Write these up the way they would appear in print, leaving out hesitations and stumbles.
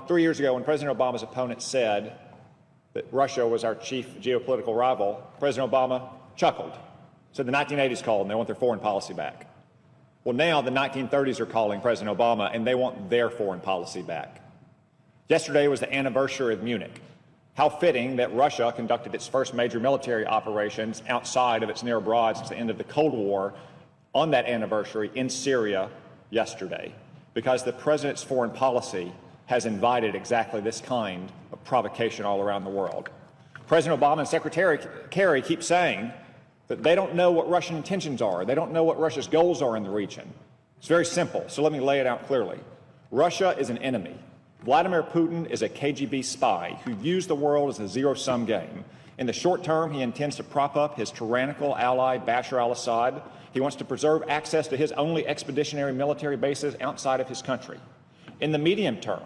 3 years ago, when President Obama's opponent said that Russia was our chief geopolitical rival, President Obama chuckled, said the 1980s called and they want their foreign policy back. Well, now the 1930s are calling President Obama and they want their foreign policy back. Yesterday was the anniversary of Munich. How fitting that Russia conducted its first major military operations outside of its near abroad since the end of the Cold War on that anniversary in Syria yesterday, because the president's foreign policy has invited exactly this kind of provocation all around the world. President Obama and Secretary Kerry keep saying that they don't know what Russian intentions are. They don't know what Russia's goals are in the region. It's very simple, so let me lay it out clearly. Russia is an enemy. Vladimir Putin is a KGB spy who views the world as a zero-sum game. In the short term, he intends to prop up his tyrannical ally, Bashar al-Assad. He wants to preserve access to his only expeditionary military bases outside of his country. In the medium term,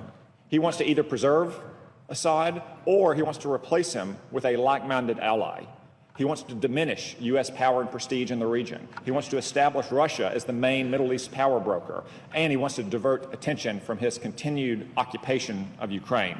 he wants to either preserve Assad or he wants to replace him with a like-minded ally. He wants to diminish U.S. power and prestige in the region. He wants to establish Russia as the main Middle East power broker, and he wants to divert attention from his continued occupation of Ukraine.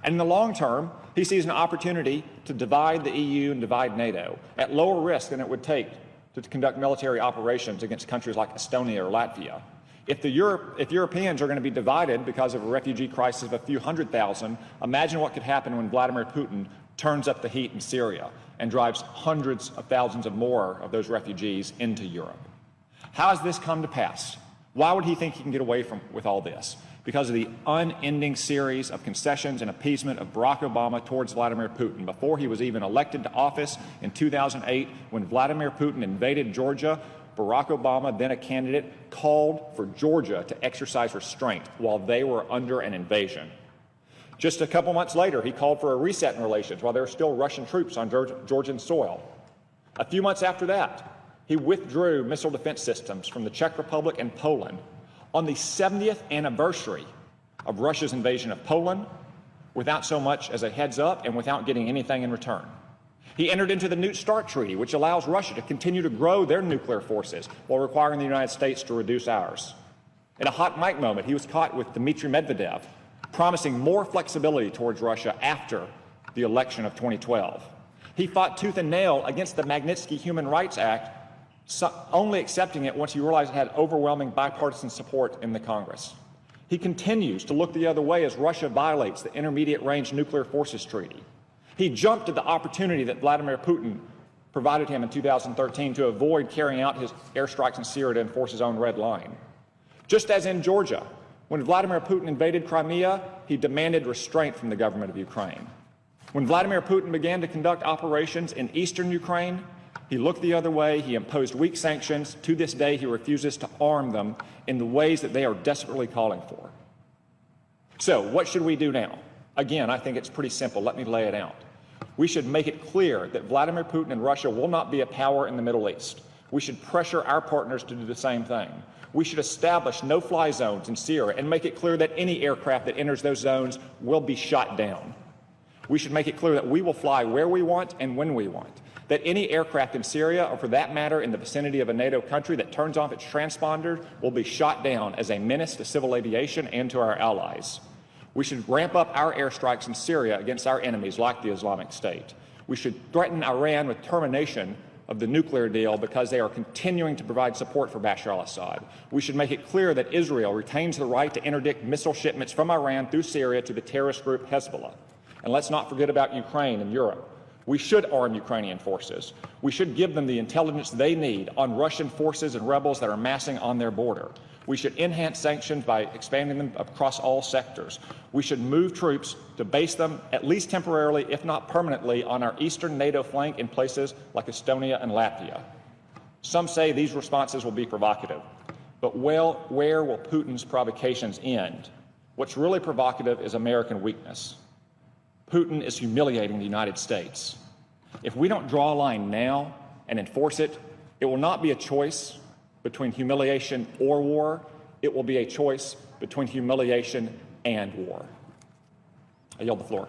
And in the long term, he sees an opportunity to divide the EU and divide NATO at lower risk than it would take to conduct military operations against countries like Estonia or Latvia. If Europeans are going to be divided because of a refugee crisis of a few 100,000, imagine what could happen when Vladimir Putin turns up the heat in Syria and drives hundreds of thousands of more of those refugees into Europe. How has this come to pass? Why would he think he can get away with all this? Because of the unending series of concessions and appeasement of Barack Obama towards Vladimir Putin. Before he was even elected to office in 2008, when Vladimir Putin invaded Georgia, Barack Obama, then a candidate, called for Georgia to exercise restraint while they were under an invasion. Just a couple months later, he called for a reset in relations while there were still Russian troops on Georgian soil. A few months after that, he withdrew missile defense systems from the Czech Republic and Poland on the 70th anniversary of Russia's invasion of Poland, without so much as a heads up and without getting anything in return. He entered into the New START Treaty, which allows Russia to continue to grow their nuclear forces while requiring the United States to reduce ours. In a hot mic moment, he was caught with Dmitry Medvedev promising more flexibility towards Russia after the election of 2012. He fought tooth and nail against the Magnitsky Human Rights Act, only accepting it once he realized it had overwhelming bipartisan support in the Congress. He continues to look the other way as Russia violates the Intermediate Range Nuclear Forces Treaty. He jumped at the opportunity that Vladimir Putin provided him in 2013 to avoid carrying out his airstrikes in Syria to enforce his own red line. Just as in Georgia, when Vladimir Putin invaded Crimea, he demanded restraint from the government of Ukraine. When Vladimir Putin began to conduct operations in eastern Ukraine, he looked the other way, he imposed weak sanctions. To this day, he refuses to arm them in the ways that they are desperately calling for. So, what should we do now? Again, I think it's pretty simple. Let me lay it out. We should make it clear that Vladimir Putin and Russia will not be a power in the Middle East. We should pressure our partners to do the same thing. We should establish no-fly zones in Syria and make it clear that any aircraft that enters those zones will be shot down. We should make it clear that we will fly where we want and when we want, that any aircraft in Syria, or for that matter in the vicinity of a NATO country that turns off its transponders, will be shot down as a menace to civil aviation and to our allies. We should ramp up our airstrikes in Syria against our enemies like the Islamic State. We should threaten Iran with termination of the nuclear deal because they are continuing to provide support for Bashar al-Assad. We should make it clear that Israel retains the right to interdict missile shipments from Iran through Syria to the terrorist group Hezbollah. And let's not forget about Ukraine and Europe. We should arm Ukrainian forces. We should give them the intelligence they need on Russian forces and rebels that are massing on their border. We should enhance sanctions by expanding them across all sectors. We should move troops to base them, at least temporarily, if not permanently, on our eastern NATO flank in places like Estonia and Latvia. Some say these responses will be provocative, but where will Putin's provocations end? What's really provocative is American weakness. Putin is humiliating the United States. If we don't draw a line now and enforce it, it will not be a choice between humiliation or war. It will be a choice between humiliation and war. I yield the floor.